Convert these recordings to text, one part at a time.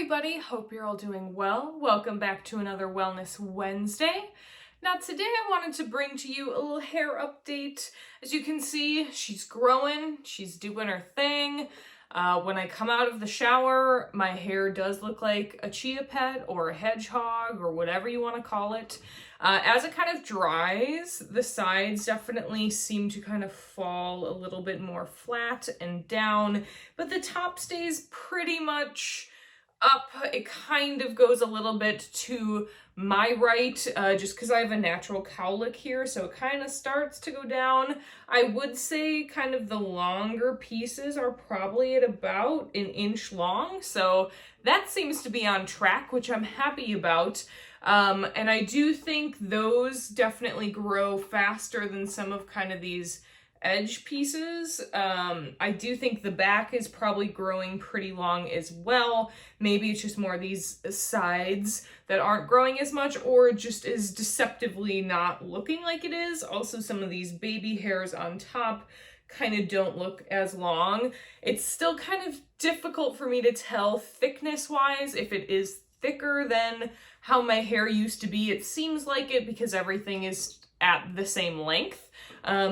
everybody, hope you're all doing well. Welcome back to another Wellness Wednesday. Now today I wanted to bring to you a little hair update. As you can see, she's growing, she's doing her thing. When I come out of the shower, my hair does look like a chia pet or a hedgehog or whatever you want to call it. As it kind of dries, the sides definitely seem to kind of fall a little bit more flat and down, but the top stays pretty much up. It kind of goes a little bit to my right, just because I have a natural cowlick here, so it kind of starts to go down. I would say kind of the longer pieces are probably at about an inch long, so that seems to be on track, which I'm happy about. And I do think those definitely grow faster than some of kind of these edge pieces. I do think the back is probably growing pretty long as well. Maybe it's just more these sides that aren't growing as much, or just is deceptively not looking like it is. Also, some of these baby hairs on top kind of don't look as long. It's still kind of difficult for me to tell thickness wise if it is thicker than how my hair used to be. It seems like it because everything is at the same length.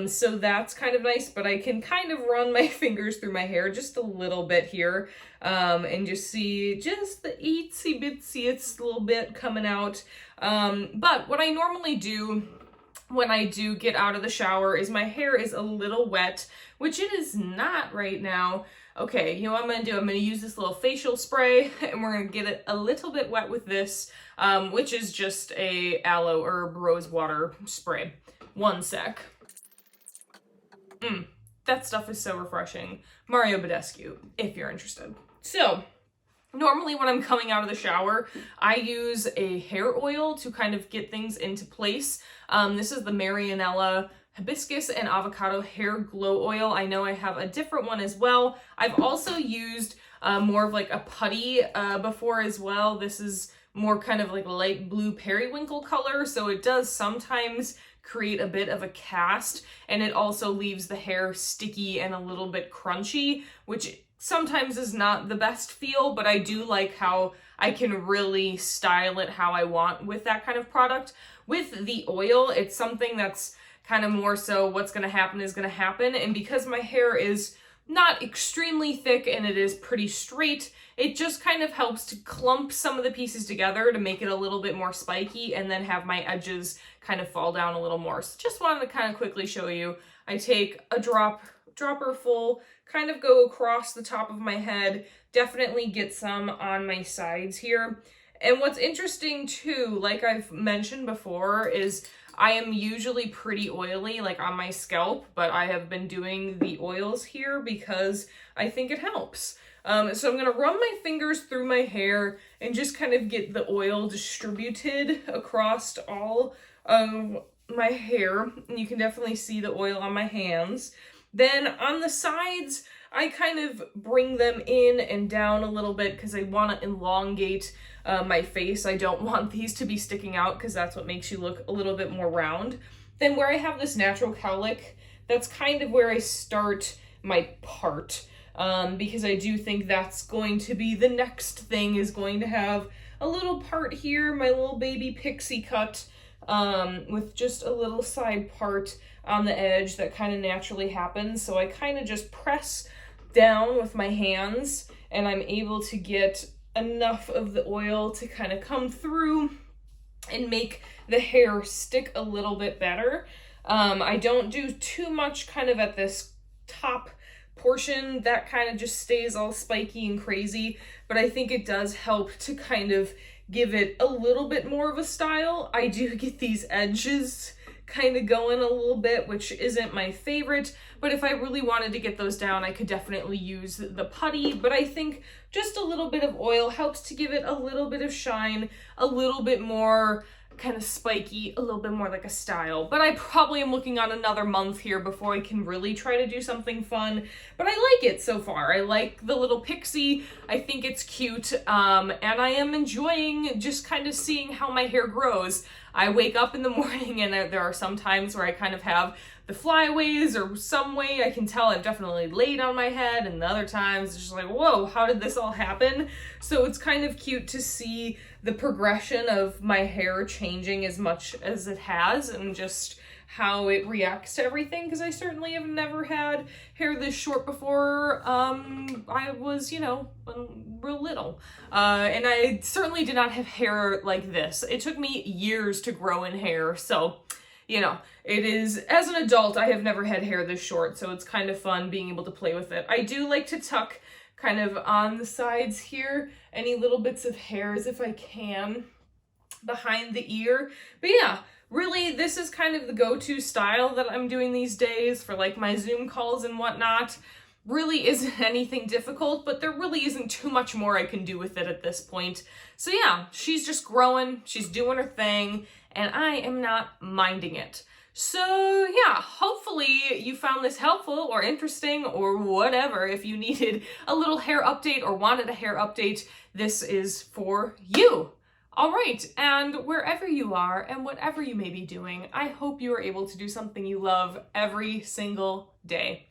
So that's kind of nice, but I can kind of run my fingers through my hair just a little bit here, and just see just the itsy bitsyest little bit coming out. But what I normally do when I do get out of the shower is my hair is a little wet, which it is not right now. Okay, you know what I'm gonna do? I'm gonna use this little facial spray and we're gonna get it a little bit wet with this, which is just a aloe herb rose water spray. One sec. That stuff is so refreshing. Mario Badescu, if you're interested. So, normally when I'm coming out of the shower, I use a hair oil to kind of get things into place. This is the Marianella Hibiscus and Avocado Hair Glow Oil. I know I have a different one as well. I've also used more of like a putty before as well. This is more kind of like light blue periwinkle color, so it does sometimes create a bit of a cast, and it also leaves the hair sticky and a little bit crunchy, which sometimes is not the best feel, but I do like how I can really style it how I want with that kind of product. With the oil, it's something that's kind of more so what's going to happen is going to happen, and because my hair is not extremely thick and it is pretty straight, it just kind of helps to clump some of the pieces together to make it a little bit more spiky and then have my edges kind of fall down a little more. So just wanted to kind of quickly show you. I take a dropper full, kind of go across the top of my head, definitely get some on my sides here. And what's interesting too, like I've mentioned before, is I am usually pretty oily, like on my scalp, but I have been doing the oils here because I think it helps. So I'm gonna run my fingers through my hair and just kind of get the oil distributed across all of my hair. And you can definitely see the oil on my hands. Then on the sides, I kind of bring them in and down a little bit because I want to elongate my face. I don't want these to be sticking out because that's what makes you look a little bit more round. Then where I have this natural cowlick, that's kind of where I start my part, because I do think that's going to be the next thing, is going to have a little part here, my little baby pixie cut, with just a little side part on the edge that kind of naturally happens. So I kind of just press down with my hands and I'm able to get enough of the oil to kind of come through and make the hair stick a little bit better. I don't do too much kind of at this top portion. That kind of just stays all spiky and crazy, but I think it does help to kind of give it a little bit more of a style. I do get these edges kind of going a little bit, which isn't my favorite, but if I really wanted to get those down, I could definitely use the putty. But I think just a little bit of oil helps to give it a little bit of shine, a little bit more kind of spiky, a little bit more like a style. But I probably am looking on another month here before I can really try to do something fun. But I like it so far. I like the little pixie. I think it's cute. And I am enjoying just kind of seeing how my hair grows. I wake up in the morning and there are some times where I kind of have the flyaways or some way I can tell I've definitely laid on my head, and the other times it's just like, whoa, how did this all happen? So it's kind of cute to see the progression of my hair changing as much as it has, and just how it reacts to everything, because I certainly have never had hair this short before I was, you know, real little. And I certainly did not have hair like this. It took me years to grow in hair, so, you know, it is, as an adult, I have never had hair this short, so it's kind of fun being able to play with it. I do like to tuck kind of on the sides here, any little bits of hairs if I can, behind the ear. But yeah, really, this is kind of the go-to style that I'm doing these days for like my Zoom calls and whatnot. Really isn't anything difficult, but there really isn't too much more I can do with it at this point. So yeah, she's just growing, she's doing her thing, and I am not minding it. So yeah, hopefully you found this helpful or interesting or whatever. If you needed a little hair update or wanted a hair update, this is for you. All right, and wherever you are and whatever you may be doing, I hope you are able to do something you love every single day.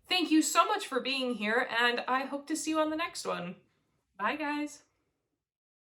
Thank you so much for being here, and I hope to see you on the next one. Bye, guys.